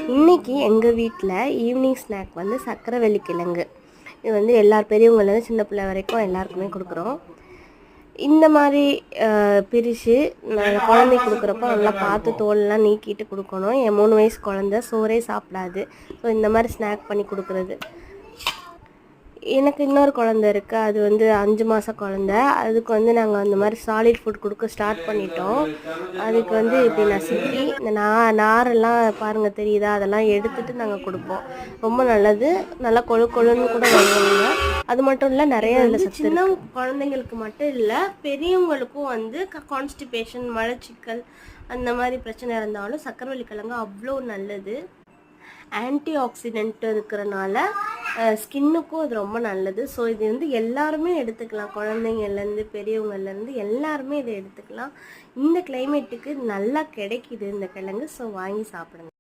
இன்றைக்கி எங்கள் வீட்டில் ஈவினிங் ஸ்நாக் வந்து சக்கரவள்ளி கிழங்கு. இது வந்து எல்லார் பெரியவங்கலேருந்து சின்ன பிள்ளை வரைக்கும் எல்லாருக்குமே கொடுக்குறோம். இந்த மாதிரி பிரித்து குழந்தைக்கு கொடுக்குறப்போ நல்லா பார்த்து தோலெலாம் நீக்கிட்டு கொடுக்கணும். என் 3 வயசு குழந்த சோறே சாப்பிடாது. ஸோ இந்த மாதிரி ஸ்நாக் பண்ணி கொடுக்குறது. எனக்கு இன்னொரு குழந்த இருக்குது, அது வந்து 5 மாத குழந்த. அதுக்கு வந்து நாங்கள் அந்த மாதிரி சாலிட் ஃபுட் கொடுக்க ஸ்டார்ட் பண்ணிட்டோம். அதுக்கு வந்து இப்படி நசுக்கி இந்த நாரெல்லாம் பாருங்கள் தெரியுதா, அதெல்லாம் எடுத்துகிட்டு நாங்கள் கொடுப்போம். ரொம்ப நல்லது. நல்லா கொழுன்னு கூட வருவாங்க. அது மட்டும் இல்லை, நிறைய இதில் சத்து. சின்ன குழந்தைங்களுக்கு மட்டும் இல்லை, பெரியவங்களுக்கும் வந்து கான்ஸ்டிபேஷன், மலச்சிக்கல் அந்த மாதிரி பிரச்சனை இருந்தாலும் சக்கரவள்ளி கிழங்கு அவ்வளோ நல்லது. ஆன்டி ஆக்சிடென்ட் இருக்கிறனால ஸ்கின்னுக்கும் அது ரொம்ப நல்லது. ஸோ இது வந்து எல்லாருமே எடுத்துக்கலாம், குழந்தைங்கள்லேருந்து பெரியவங்கள்லேருந்து எல்லாருமே இதை எடுத்துக்கலாம். இந்த கிளைமேட்டுக்கு நல்லா கிடைக்கிது இந்த கிழங்கு. ஸோ வாங்கி சாப்பிடுங்க.